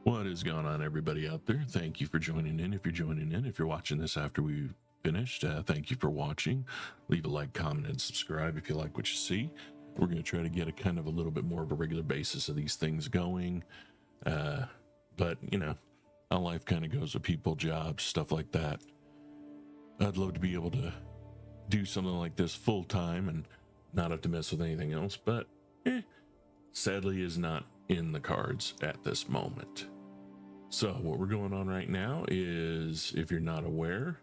What is going on, everybody out there? Thank you for joining in. If you're joining in, if you're watching this after we've finished, thank you for watching. Leave a like, comment, and subscribe if you like what you see. We're going to try to get a kind of a little bit more of a regular basis of these things going. But, you know, how life kind of goes with people, jobs, stuff like that. I'd love to be able to do something like this full time and not have to mess with anything else, but sadly is not in the cards at this moment. So what we're going on right now is, if you're not aware,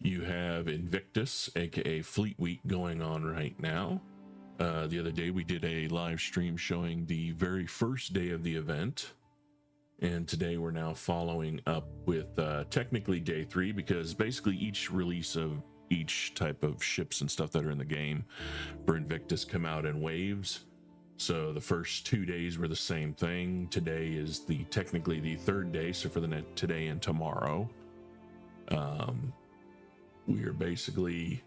you have Invictus, aka Fleet Week, going on right now. The other day we did a live stream showing the very first day of the event, and today we're now following up with technically day 3, because basically each release of each type of ships and stuff that are in the game for Invictus come out in waves. So the first 2 days were the same thing. Today is technically the third day, so for the today and tomorrow, we are basically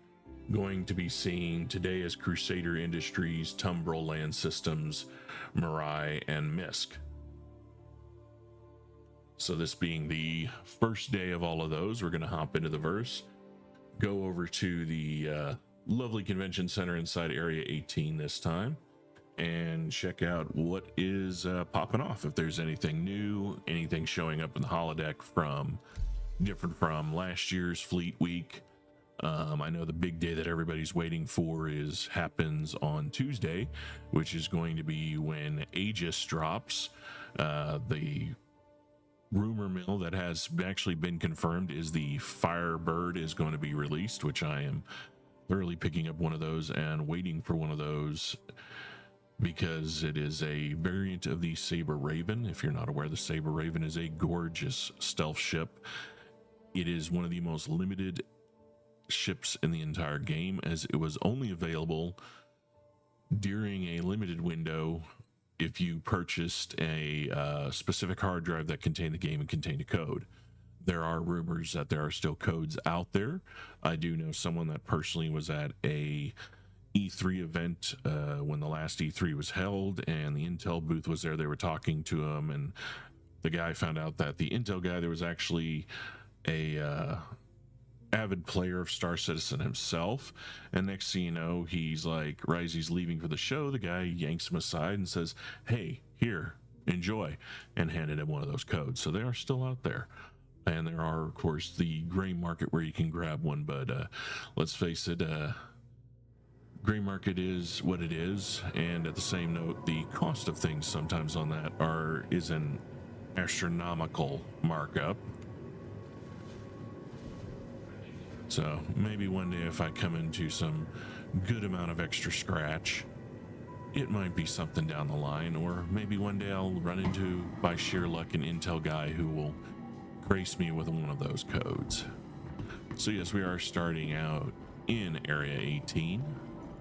going to be seeing today as Crusader Industries, Tumbril Land Systems, Mirai, and Misk. So this being the first day of all of those, we're going to hop into the verse, go over to the lovely convention center inside Area 18 this time, and check out what is popping off. If there's anything new, anything showing up in the holodeck different from last year's Fleet Week. I know the big day that everybody's waiting for happens on Tuesday, which is going to be when Aegis drops. The rumor mill that has actually been confirmed is the Firebird is going to be released, which I am thoroughly picking up one of those and waiting for one of those, because it is a variant of the Saber Raven. If you're not aware, the Saber Raven is a gorgeous stealth ship. It is one of the most limited ships in the entire game, as it was only available during a limited window if you purchased a specific hard drive that contained the game and contained a code. There are rumors that there are still codes out there. I do know someone that personally was at a E3 event when the last E3 was held, and the Intel booth was there. They were talking to him, and the guy found out that the Intel guy, there was actually a avid player of Star Citizen himself, and next thing you know, he's like, he's leaving for the show, the guy yanks him aside and says, "Hey, here, enjoy," and handed him one of those codes. So they are still out there, and there are, of course, the gray market where you can grab one, but let's face it, gray market is what it is. And at the same note, the cost of things sometimes on that is an astronomical markup. So maybe one day if I come into some good amount of extra scratch, it might be something down the line, or maybe one day I'll run into, by sheer luck, an Intel guy who will grace me with one of those codes. So yes, we are starting out in Area 18,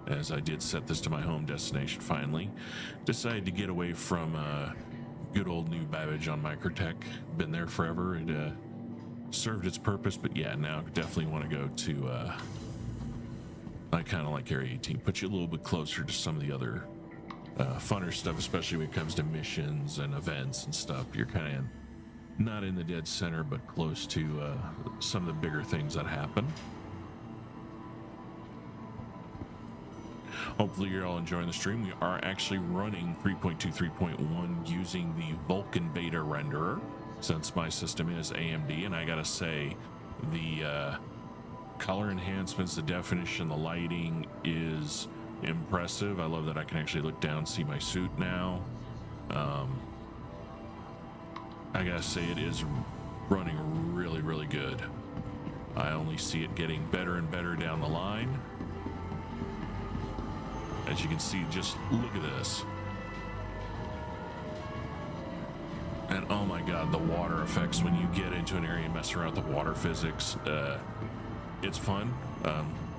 as I did set this to my home destination finally. Decided to get away from good old New Babbage on Microtech. Been there forever. It served its purpose, but yeah, now definitely want to go to I kind of like Area 18. Put you a little bit closer to some of the other funner stuff, especially when it comes to missions and events and stuff. You're kind of not in the dead center, but close to some of the bigger things that happen. Hopefully you're all enjoying the stream. We are actually running 3.2.3.1 using the Vulkan beta renderer, since my system is AMD, and I gotta say, the color enhancements, the definition, the lighting is impressive. I love that I can actually look down and see my suit now. I gotta say, it is running really, really good. I only see it getting better and better down the line. As you can see, just look at this. And oh my god, the water effects when you get into an area and mess around with the water physics, it's fun.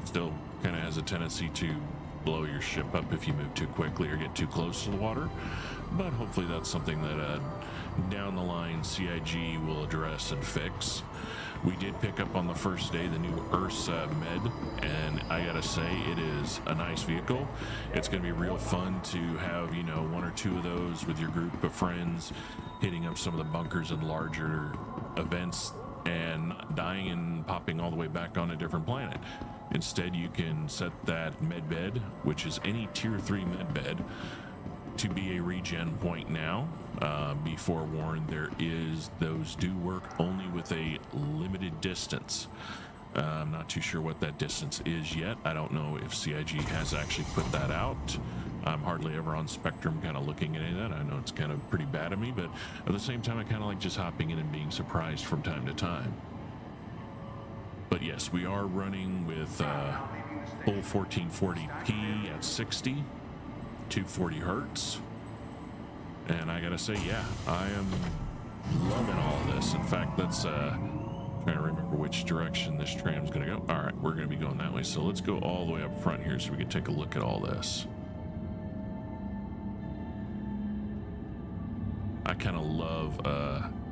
Still kind of has a tendency to blow your ship up if you move too quickly or get too close to the water, but hopefully that's something that down the line CIG will address and fix. We did pick up on the first day the new Ursa Med, and I gotta say, it is a nice vehicle. It's gonna be real fun to have, you know, one or two of those with your group of friends hitting up some of the bunkers and larger events and dying and popping all the way back on a different planet. Instead, you can set that med bed, which is any tier 3 med bed, to be a regen point now. Be forewarned, those do work only with a limited distance. I'm not too sure what that distance is yet. I don't know if CIG has actually put that out. I'm hardly ever on Spectrum kind of looking at any of that. I know it's kind of pretty bad of me, but at the same time, I kind of like just hopping in and being surprised from time to time. But yes, we are running with full 1440p at 60, 240 hertz. And I gotta say, yeah, I am loving all of this. In fact, let's trying to remember which direction this tram's gonna go. All right, we're gonna be going that way. So let's go all the way up front here so we can take a look at all this. I kind of love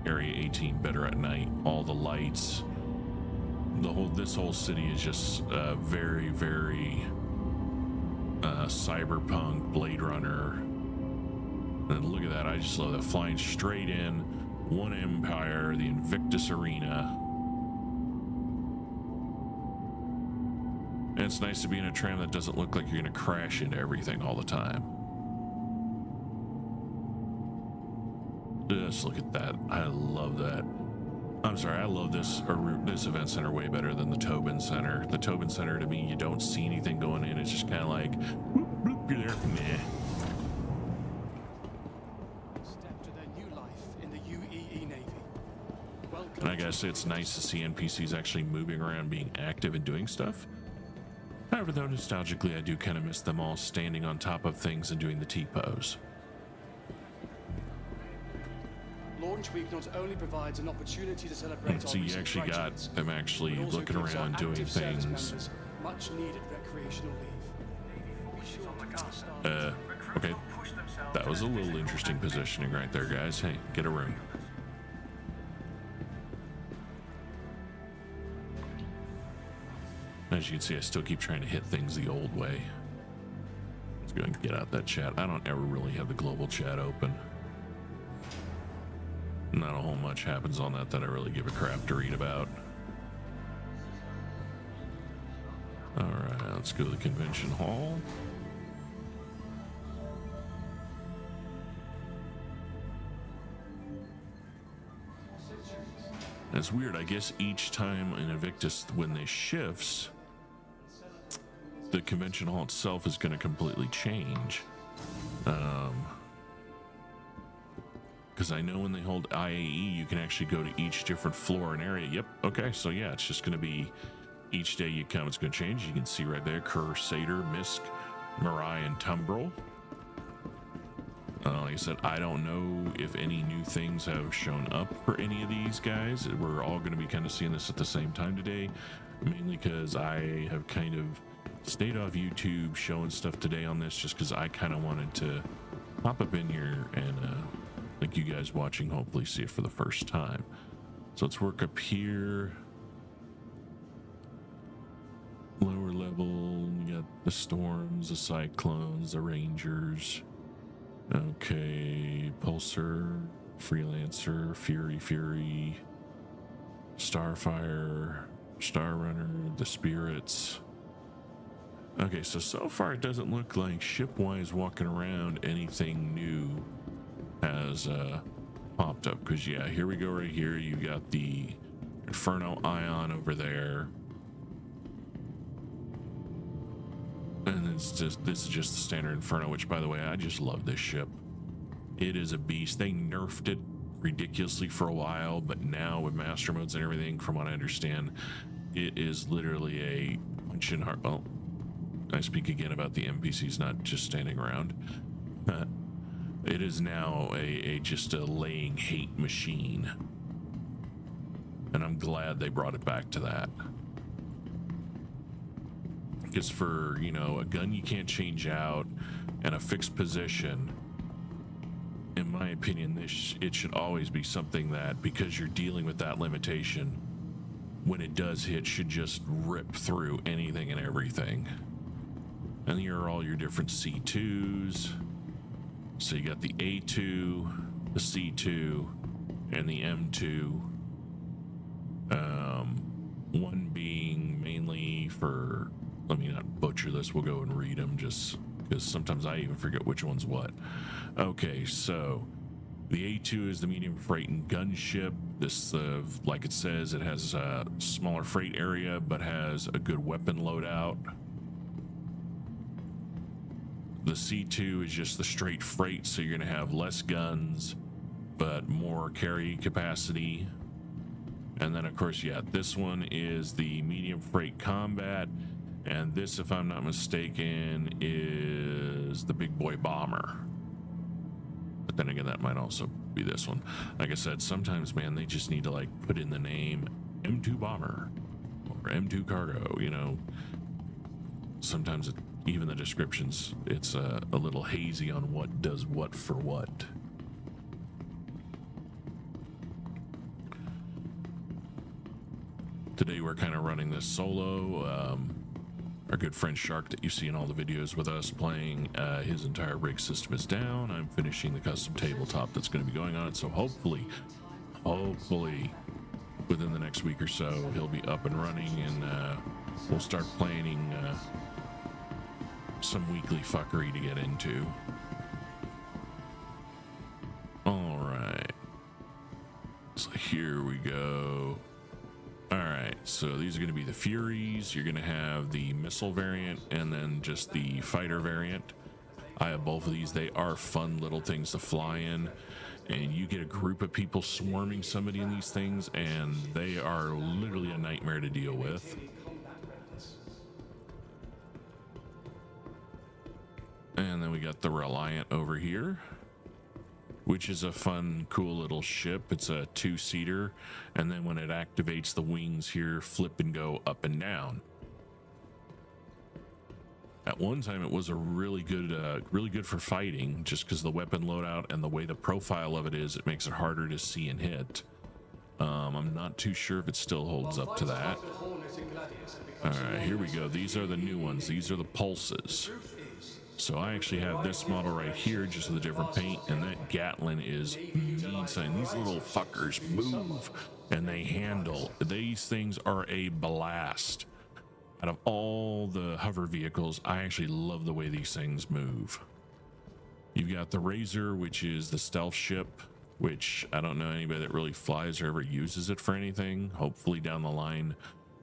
Area 18 better at night. All the lights, this whole city is just very, very cyberpunk, Blade Runner. And look at that, I just love that. Flying straight in, one empire, the Invictus arena. And it's nice to be in a tram that doesn't look like you're going to crash into everything all the time. Just look at that. I love that. I'm sorry, I love this event center way better than the Tobin Center. The Tobin Center, to me, you don't see anything going in. It's just kind of like, whoop, whoop, you're there. Meh. Step to their new life in the UEE Navy. Welcome. And I gotta say, it's nice to see NPCs actually moving around, being active and doing stuff. However, though, nostalgically, I do kind of miss them all standing on top of things and doing the T-pose. Launch Week not only provides an opportunity to celebrate So you actually got them actually looking around doing things. Much needed recreational leave. Okay. That was a little interesting positioning right there, guys. Hey, get a room. As you can see, I still keep trying to hit things the old way. Let's go and get out that chat. I don't ever really have the global chat open. Not a whole much happens on that I really give a crap to read about. All right, let's go to the convention hall. It's weird. I guess each time in Invictus, when they shifts, the convention hall itself is going to completely change. Because I know when they hold IAE, you can actually go to each different floor and area. Yep. Okay. So yeah, it's just going to be each day you come, it's going to change. You can see right there, Crusader, Misk, Mirai, and Tumbril. Like I said, I don't know if any new things have shown up for any of these guys. We're all going to be kind of seeing this at the same time today, mainly because I have kind of stayed off YouTube showing stuff today on this just because I kind of wanted to pop up in here and like you guys watching hopefully see it for the first time. So let's work up here. Lower level, you got the storms, the cyclones, the rangers. Okay, Pulsar, Freelancer, Fury, Starfire, Star Runner, the Spirits. Okay, so far it doesn't look like ship-wise walking around anything new has popped up. Because yeah, here we go right here. You got the Inferno Ion over there. And it's just, this is just the standard Inferno, which by the way, I just love this ship. It is a beast. They nerfed it ridiculously for a while, but now with master modes and everything, from what I understand, it is literally a punch in heart. Well, I speak again about the NPCs not just standing around. It is now just a laying hate machine. And I'm glad they brought it back to that. Because for, you know, a gun you can't change out and a fixed position, in my opinion, it should always be something that, because you're dealing with that limitation, when it does hit, should just rip through anything and everything. And here are all your different C2s. So you got the A2, the C2, and the M2. One being mainly for, let me not butcher this, we'll go and read them just because sometimes I even forget which one's what. Okay, so the A2 is the medium freight and gunship. This, like it says, it has a smaller freight area but has a good weapon loadout. The C2 is just the straight freight, so you're going to have less guns but more carry capacity. And then, of course, yeah, this one is the medium freight combat. And this, if I'm not mistaken, is the big boy bomber. But then again, that might also be this one. Like I said, sometimes, man, they just need to, like, put in the name M2 bomber or M2 cargo, you know. Sometimes even the descriptions, it's a little hazy on what does what for what. Today we're kind of running this solo. Our good friend Shark that you see in all the videos with us playing, his entire rig system is down. I'm finishing the custom tabletop that's going to be going on it. So hopefully within the next week or so, he'll be up and running, and we'll start planning some weekly fuckery to get into. All right. So here we go. All right, so these are going to be the Furies. You're going to have the missile variant and then just the fighter variant. I have both of these. They are fun little things to fly in, and you get a group of people swarming somebody in these things, and they are literally a nightmare to deal with. And then we got the Reliant over here, which is a fun, cool little ship. It's a 2-seater, and then when it activates, the wings here flip and go up and down. At one time, it was a really good for fighting, just because the weapon loadout and the way the profile of it is, it makes it harder to see and hit. I'm not too sure if it still holds up to that. All right, here we go. These are the new ones. These are the Pulses. So I actually have this model right here, just with a different paint, and that Gatlin is insane. These little fuckers move and they handle. These things are a blast. Out of all the hover vehicles, I actually love the way these things move. You've got the Razor, which is the stealth ship, which I don't know anybody that really flies or ever uses it for anything. Hopefully down the line,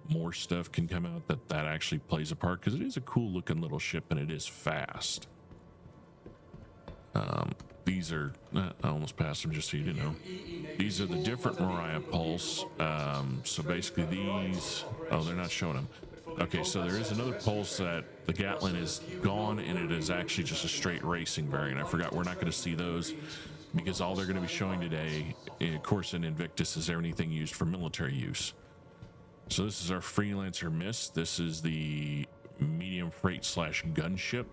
more stuff can come out that actually plays a part, because it is a cool looking little ship and it is fast. These are, I almost passed them just so you didn't know. These are the different Mariah Pulse. So basically these, oh, they're not showing them. Okay, so there is another Pulse that the Gatlin is gone, and it is actually just a straight racing variant. I forgot, we're not going to see those because all they're going to be showing today, of course, in Invictus, is anything used for military use. So this is our Freelancer Mist. This is the medium freight / gunship.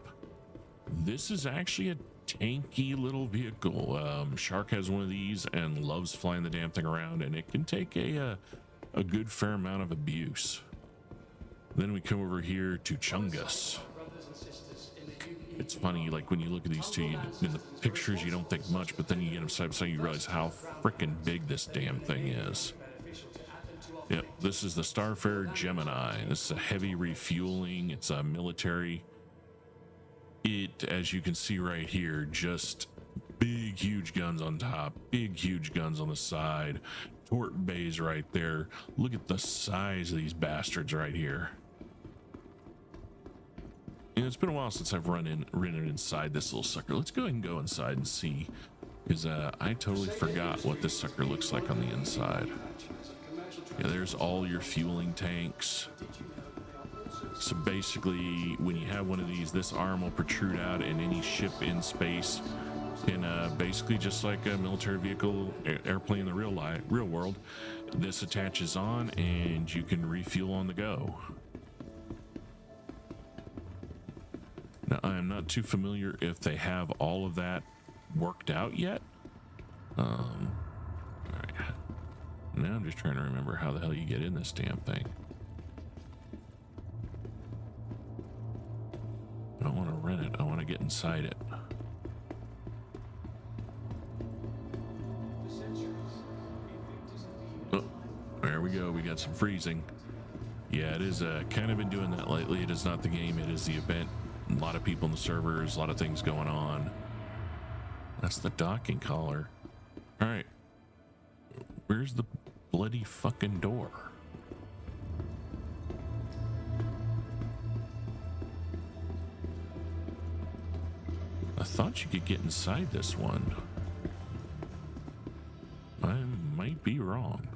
This is actually a tanky little vehicle. Shark has one of these and loves flying the damn thing around, and it can take a good fair amount of abuse. Then we come over here to Chungus. It's funny, like when you look at these two, in the pictures you don't think much, but then you get them side by side, you realize how freaking big this damn thing is. Yep, this is the Starfarer Gemini. This is a heavy refueling. It's a military. It, as you can see right here, just big, huge guns on top, big, huge guns on the side, torque bays right there. Look at the size of these bastards right here. And it's been a while since I've ridden inside this little sucker. Let's go ahead and go inside and see, because I totally forgot what this sucker looks like on the inside. Yeah, there's all your fueling tanks. So basically, when you have one of these, this arm will protrude out, and any ship in space can basically, just like a military vehicle, airplane in the real world, this attaches on and you can refuel on the go. Now, I am not too familiar if they have all of that worked out yet. All right. Now I'm just trying to remember how the hell you get in this damn thing. I don't want to rent it. I want to get inside it. Oh, there we go. We got some freezing. Yeah, it is kind of been doing that lately. It is not the game. It is the event. A lot of people in the servers. A lot of things going on. That's the docking collar. All right. Where's the bloody fucking door? I thought you could get inside this one. I might be wrong.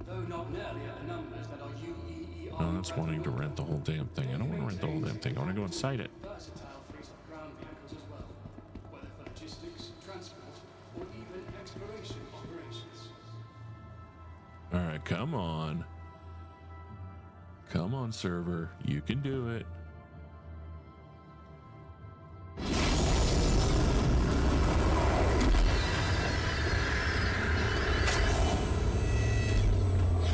Though not nearly at the numbers that are UEE No, that's wanting to rent the whole damn thing. I don't want to rent the whole damn thing. I want to go inside it. versatile fleet of ground vehicles as well, whether for logistics, transport, or even exploration operations. All right, come on. Come on, server. You can do it.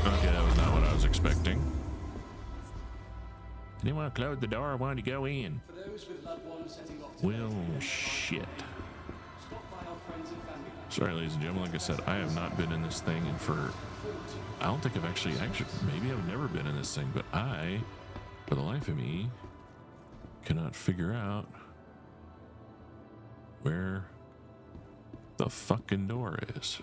Okay, that was not what I was expecting. Anyone close the door? I wanted to go in. For those with loved ones setting off to Well, shit. stop by our friends and family. Sorry, ladies and gentlemen. Like I said, I have not been in this thing and I don't think I've actually, maybe I've never been in this thing, but I, for the life of me, cannot figure out where the fucking door is.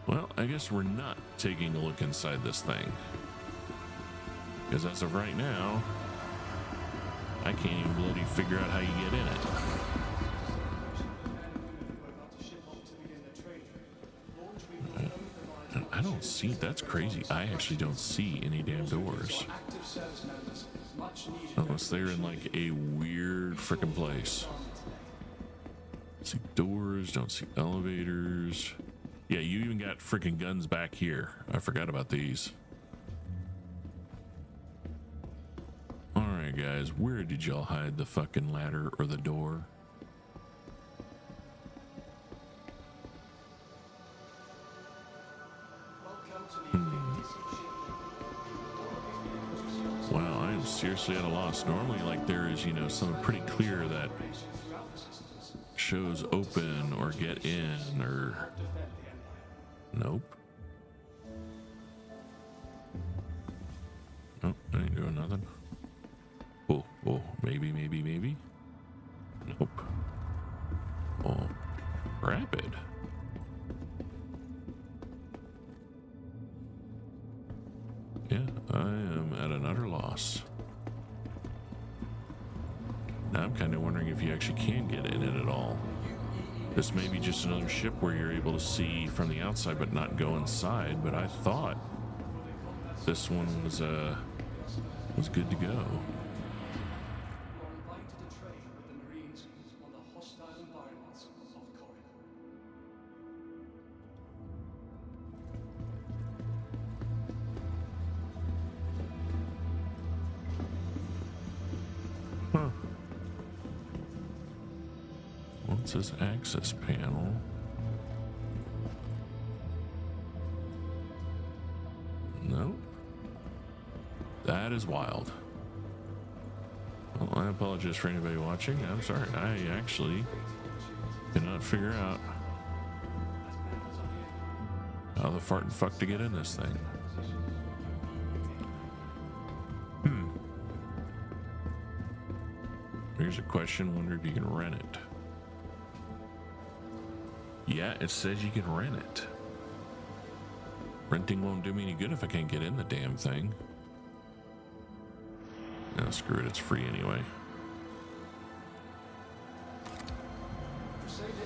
Well, I guess we're not taking a look inside this thing. Because as of right now, I can't even bloody figure out how you get in it. I don't see, that's crazy. I actually don't see any damn doors. Unless they're in like a weird freaking place. See doors, don't see elevators. Yeah, you even got freaking guns back here. I forgot about these. Alright guys, where did y'all hide the fucking ladder or the door? Wow, I am seriously at a loss. Normally, like, there is, you know, something pretty clear that shows open or get in or... Nope. Nope, I ain't doing nothing. Oh, maybe. Nope. Oh, rapid. Yeah, I am at an utter loss. Now I'm kind of wondering if you actually can get in it at all. This may be just another ship where you're able to see from the outside but not go inside, but I thought this one was good to go. Huh. What's this access panel? Nope. That is wild. Well, I apologize for anybody watching. I'm sorry. I actually cannot figure out how the fart and fuck to get in this thing. Here's a question. Wonder if you can rent it. Yeah, it says you can rent it. Renting won't do me any good if I can't get in the damn thing. No, screw it. It's free anyway.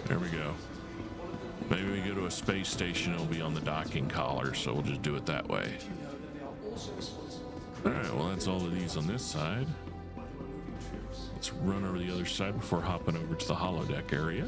There we go. Maybe we go to a space station, it'll be on the docking collar, so we'll just do it that way. Alright, well that's all of these on this side. Let's run over the other side before hopping over to the holodeck area.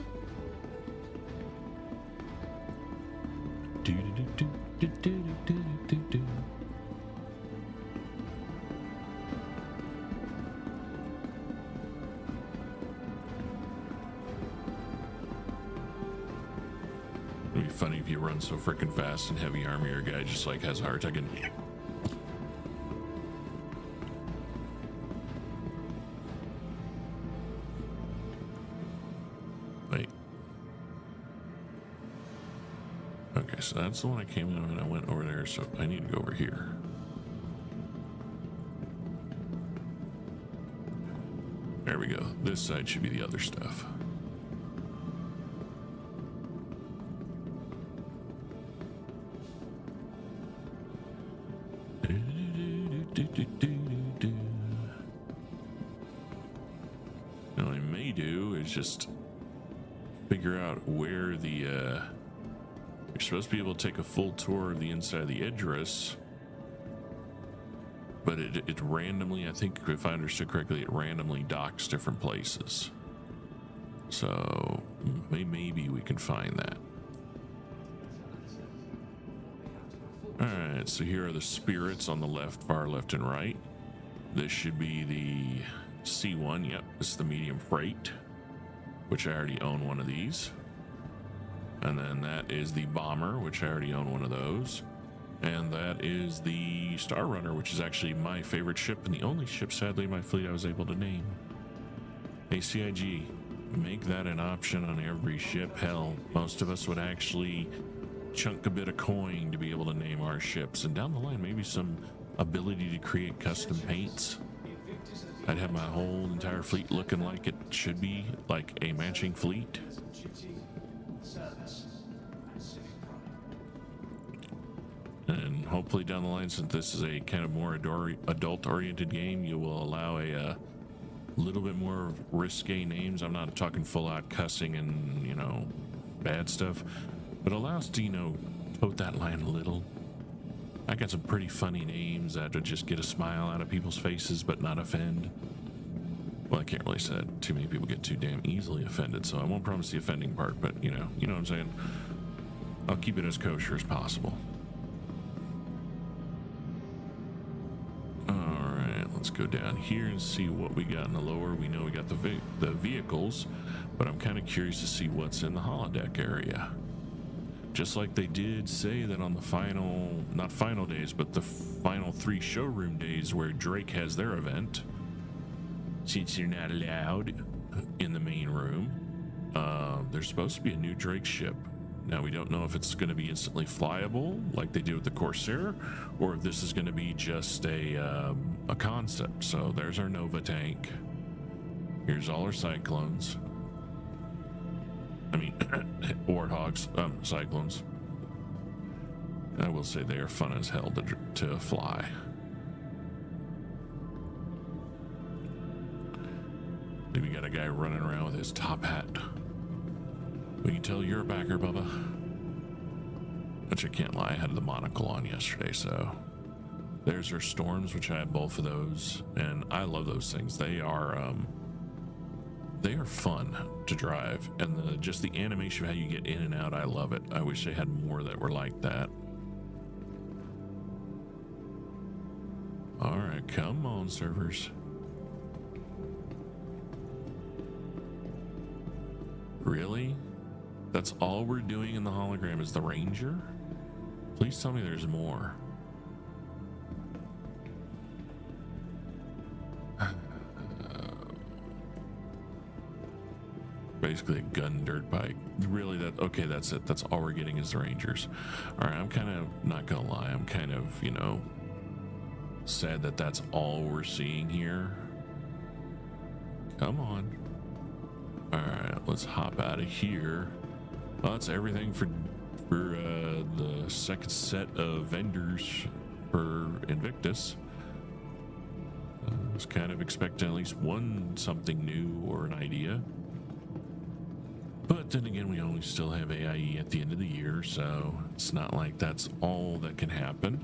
It'd be funny if you run so freaking fast and heavy armor, your guy just like has a heart attack and wait. Okay, so that's the one I came in and I went over there, so I need to go over here. There we go. This side should be the other stuff. Now, what I may do is just figure out where the you're supposed to be able to take a full tour of the inside of the Idris, but it randomly, I think if I understood correctly, it randomly docks different places. So maybe we can find that. All right, so here are the spirits on the left, far left and right. This should be the C1. Yep, this is the medium freight, which I already own one of these. And then that is the bomber, which I already own one of those. And that is the Star Runner, which is actually my favorite ship and the only ship, sadly, in my fleet I was able to name. Hey, CIG, make that an option on every ship. Hell, most of us would actually chunk a bit of coin to be able to name our ships. And down the line, maybe some ability to create custom paints. I'd have my whole entire fleet looking like it should be, like a matching fleet. And hopefully down the line, since this is a kind of more adult-oriented game, you will allow a little bit more risque names. I'm not talking full-out cussing and, you know, bad stuff, but allows to, you know, tote that line a little. I got some pretty funny names that would just get a smile out of people's faces, but not offend. Well, I can't really say that. Too many people get too damn easily offended, so I won't promise the offending part, but, you know what I'm saying? I'll keep it as kosher as possible. Let's go down here and see what we got in the lower. We know we got the vehicles, but I'm kind of curious to see what's in the holodeck area. Just like they did say that on the final, not final days, but the final 3 showroom days where Drake has their event, since you're not allowed in the main room, there's supposed to be a new Drake ship. Now, we don't know if it's going to be instantly flyable like they do with the Corsair, or if this is going to be just a concept. So there's our Nova tank. Here's all our Cyclones. I mean, Warthogs, Cyclones. I will say they are fun as hell to fly. Then we got a guy running around with his top hat. We can tell you're a backer, Bubba. Which I can't lie, I had the monocle on yesterday, so. There's our Storms, which I have both of those, and I love those things. They are fun to drive, and just the animation of how you get in and out, I love it. I wish they had more that were like that. All right, come on, servers. Really? That's all we're doing in the hologram is the Ranger? Please tell me there's more. Basically a gun dirt bike. Really, okay, that's it. That's all we're getting is the Rangers. All right, I'm kind of not gonna lie. I'm kind of, you know, sad that that's all we're seeing here. Come on. All right, let's hop out of here. Well, that's everything for the second set of vendors for Invictus. I was kind of expecting at least something new or an idea. But then again, we only still have AIE at the end of the year, so it's not like that's all that can happen.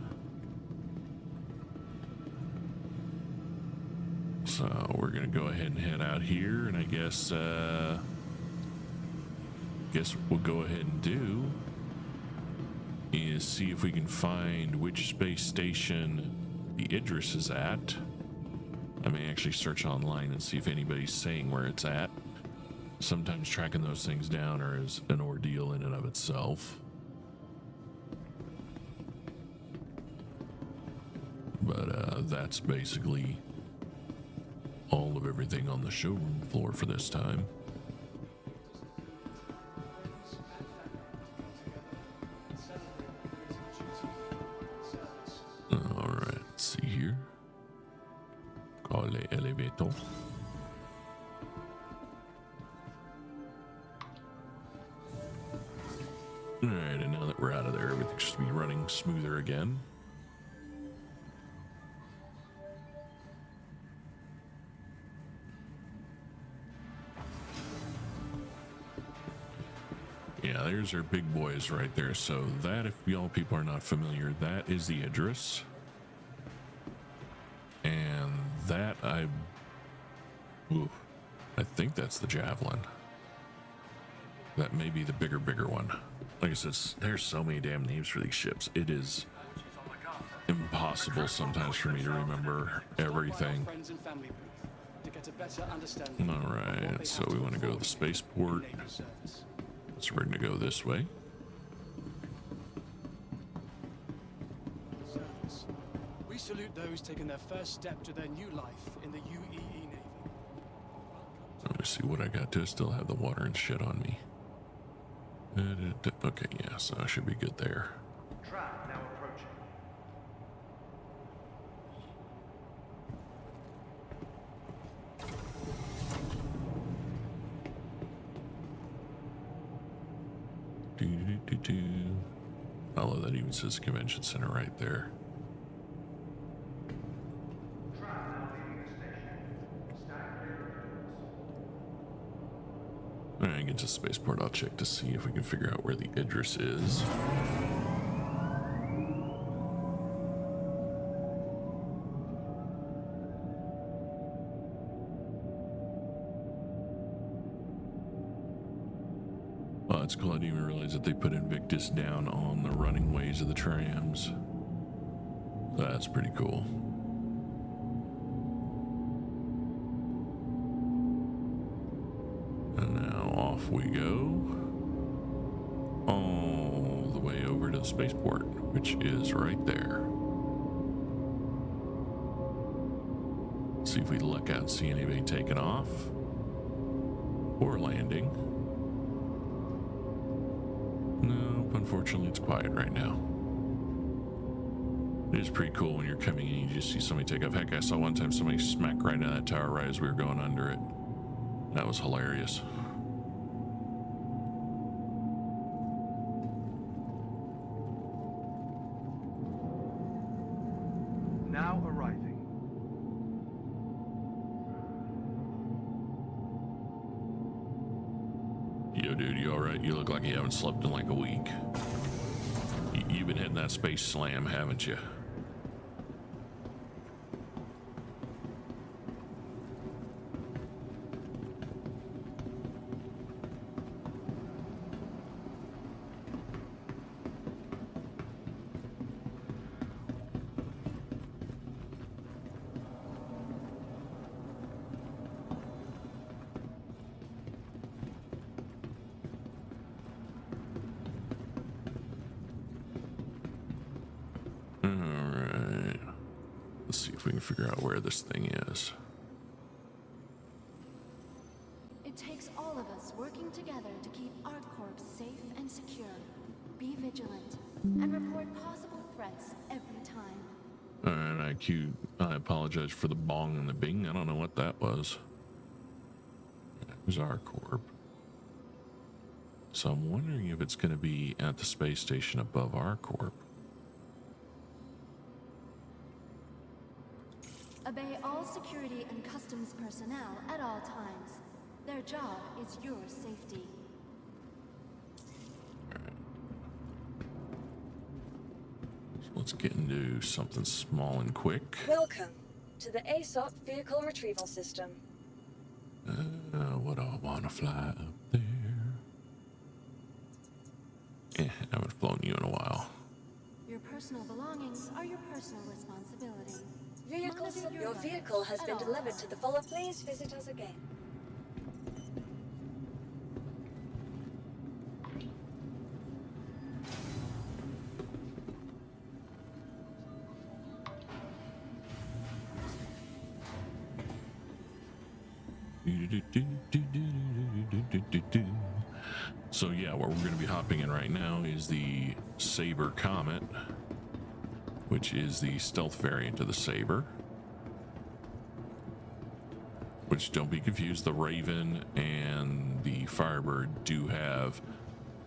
So we're gonna go ahead and head out here, and I guess we'll go ahead and do is see if we can find which space station the Idris is at. I may actually search online and see if anybody's saying where it's at. Sometimes tracking those things down is an ordeal in and of itself. But that's basically all of everything on the showroom floor for this time. Alright, let's see here. Call the elevator. Alright, and now that we're out of there, everything should be running smoother again. Yeah, there's our big boys right there. So that, if y'all people are not familiar, that is the Idris. And that I think that's the Javelin. That may be the bigger one. Like I said, there's so many damn names for these ships. It is impossible sometimes for me to remember everything. All right, so we want to go to the spaceport. So we're going to go this way. We salute those taking their first step to their new life in the UEE Navy. Let me see what I got. Do I still have the water and shit on me? Okay, yeah, so I should be good there. Trap now approaching. I love that even says convention center right there. When I get to spaceport, I'll check to see if we can figure out where the Idris is. Oh, that's cool. I didn't even realize that they put Invictus down on the running ways of the trams. That's pretty cool. And now off we go. All the way over to the spaceport, which is right there. See if we luck out and see anybody taking off or landing. No, unfortunately it's quiet right now. It is pretty cool when you're coming in, you just see somebody take off. Heck, I saw one time somebody smack right into that tower right as we were going under it. That was hilarious. Now arriving. Yo, dude, you alright? You look like you haven't slept in like a week. You've been hitting that space slam, haven't you? Alright. Let's see if we can figure out where this thing is. It takes all of us working together to keep ArcCorp safe and secure. Be vigilant and report possible threats every time. Alright, IQ, I apologize for the bong and the bing. I don't know what that was. There's ArcCorp. So I'm wondering if it's going to be at the space station above ArcCorp. Obey all security and customs personnel at all times. Their job is your safety. So let's get into something small and quick. Welcome to the ASOP Vehicle Retrieval System. What do I want to fly up there? I haven't flown you in a while. Your personal belongings are your personal responsibility. Your vehicle has been delivered to the follow. Please visit us again. So yeah, what we're going to be hopping in right now is the Saber Comet, which is the stealth variant of the Saber. Which, don't be confused, the Raven and the Firebird do have,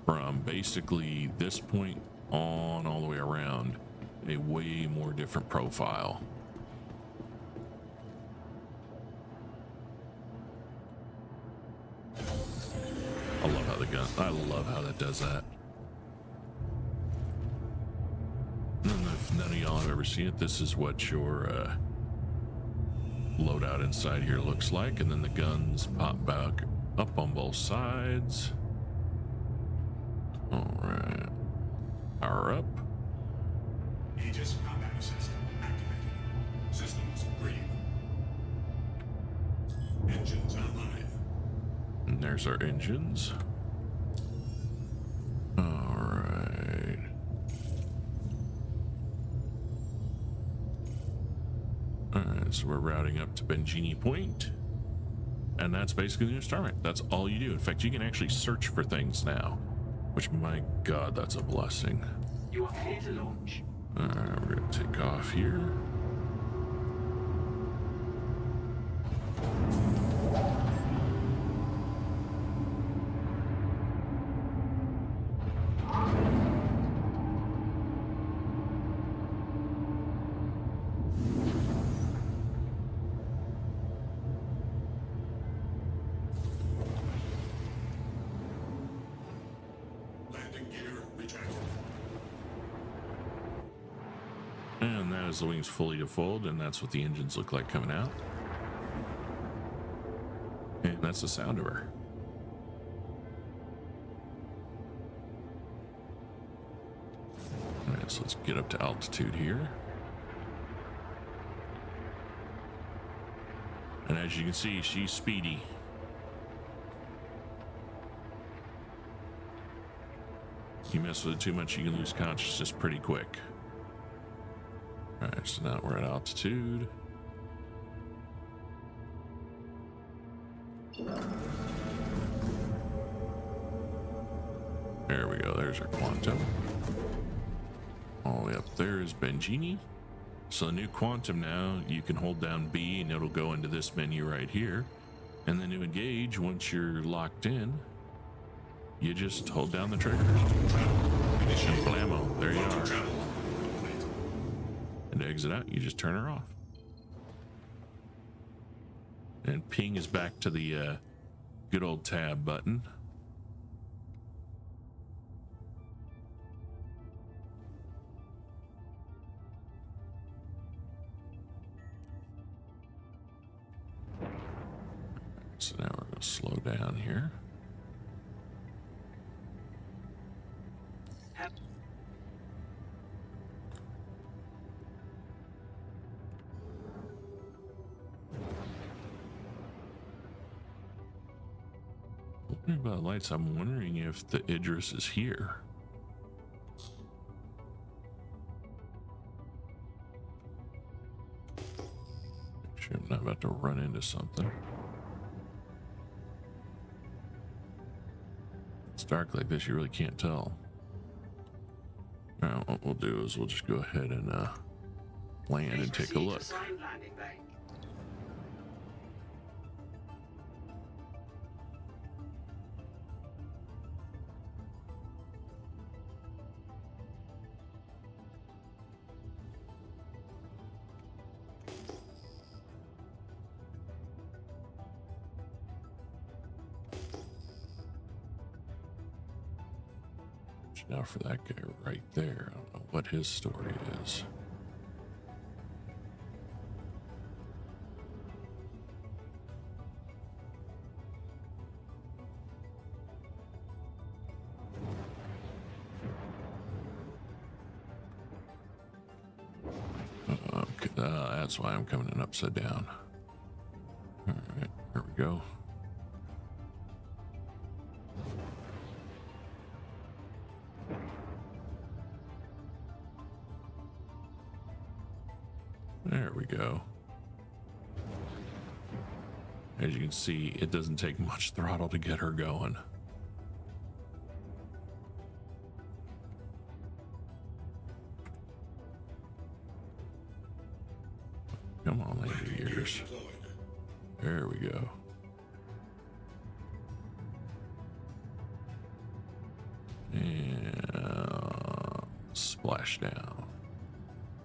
from basically this point on all the way around, a way more different profile. I love how the gun, I love how that does that. And if none of y'all have ever seen it, this is what your loadout inside here looks like, and then the guns pop back up on both sides. All right, power up. Aegis combat system activated. Systems green. Engines online. And there's our engines. All right. All right, so we're routing up to Bengini Point, and that's basically the new star map. That's all you do. In fact, you can actually search for things now, which, my God, that's a blessing. You are clear to launch. All right, we're gonna take off here. Landing gear retracted. And that is the wings fully defold, and that's what the engines look like coming out. And that's the sound of her. All right, so let's get up to altitude here. And as you can see, she's speedy. You mess with it too much, you can lose consciousness pretty quick. All right, so now we're at altitude. There we go, there's our quantum. All the way up there is Bengini. So the new quantum now, you can hold down B and it'll go into this menu right here. And then to engage, once you're locked in, you just hold down the trigger. And blammo, there you are. And to exit out, you just turn her off. And ping is back to the good old tab button. So now we're going to slow down here. Wondering about lights. I'm wondering if the Idris is here. Make sure I'm not about to run into something. It's dark like this, you really can't tell. Now, what we'll do is we'll just go ahead and land and take a look. Now for that guy right there, I don't know what his story is. Okay, that's why I'm coming in upside down. All right, here we go. There we go. As you can see, it doesn't take much throttle to get her going. Come on, lady gears. There we go. And splash down.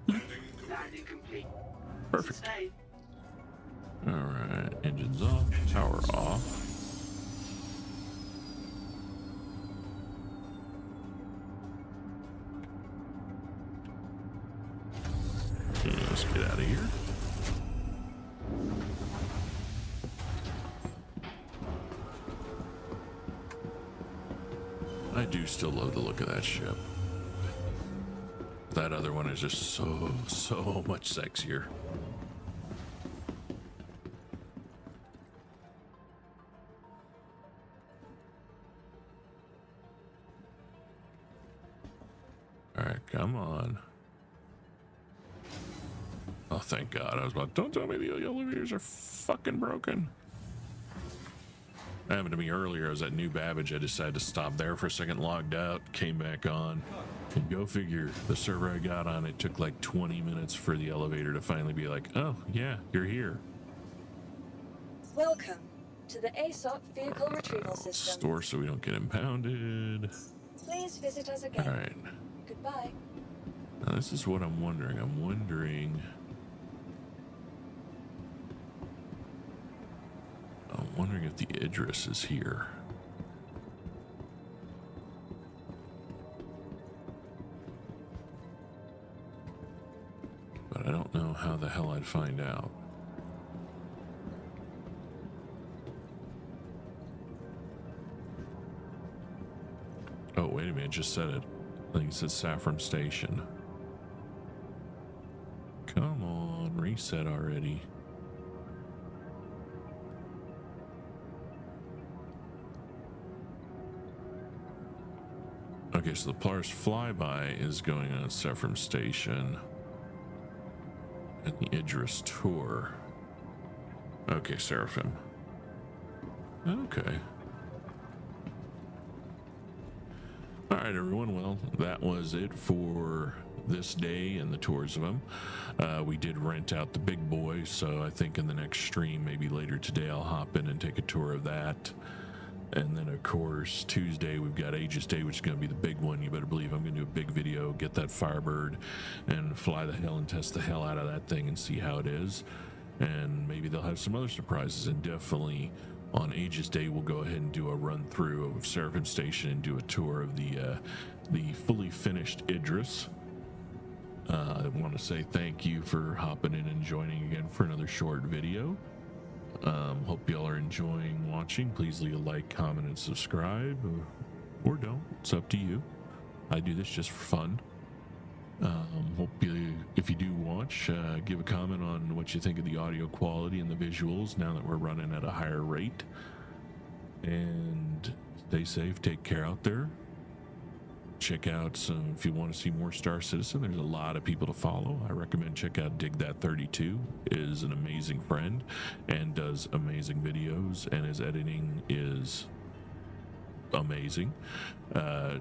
Landing complete. Perfect. Sustain. All right, engines off, power off. Let's get out of here. I do still love the look of that ship. That other one is just so much sexier. All right, come on. Oh, thank God. I was about, don't tell me the elevators are fucking broken. That happened to me earlier. I was at New Babbage. I decided to stop there for a second, logged out, came back on. And go figure, the server I got on, it took like 20 minutes for the elevator to finally be like, oh, yeah, you're here. Welcome to the ASOP vehicle retrieval system. Store so we don't get impounded. Please visit us again. All right. Goodbye. Now, this is what I'm wondering. I'm wondering if the Idris is here. But I don't know how the hell I'd find out. Oh, wait a minute, it just said it. I think it said Saffron Station. Come on, reset already. Okay, so the Polaris flyby is going on at Saffron Station. And the Idris tour. Okay, Seraphim. Okay. All right, everyone. Well, that was it for this day and the tours of them. We did rent out the big boy, so I think in the next stream, maybe later today, I'll hop in and take a tour of that. And then, of course, Tuesday, we've got Aegis Day, which is going to be the big one. You better believe I'm going to do a big video, get that Firebird, and fly the hell and test the hell out of that thing and see how it is. And maybe they'll have some other surprises. And definitely on Aegis Day, we'll go ahead and do a run through of Seraphim Station and do a tour of the fully finished Idris. I want to say thank you for hopping in and joining again for another short video. Hope y'all are enjoying watching. Please leave a like, comment, and subscribe, or don't. It's up to you. I do this just for fun. Hope you, if you do watch, give a comment on what you think of the audio quality and the visuals now that we're running at a higher rate. And stay safe, take care out there. Check out some, if you want to see more Star Citizen, there's a lot of people to follow. I recommend check out Dig That 32, is an amazing friend and does amazing videos, and his editing is amazing.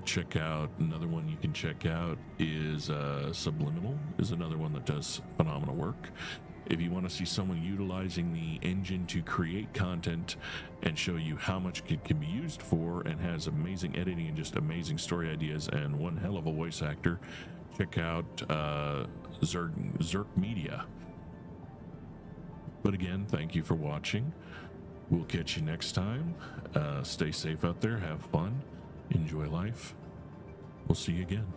Check out another one you can check out is Subliminal, is another one that does phenomenal work. If you want to see someone utilizing the engine to create content and show you how much it can be used for, and has amazing editing and just amazing story ideas and one hell of a voice actor, check out Zerk Media. But again, thank you for watching. We'll catch you next time. Stay safe out there, have fun, enjoy life. We'll see you again.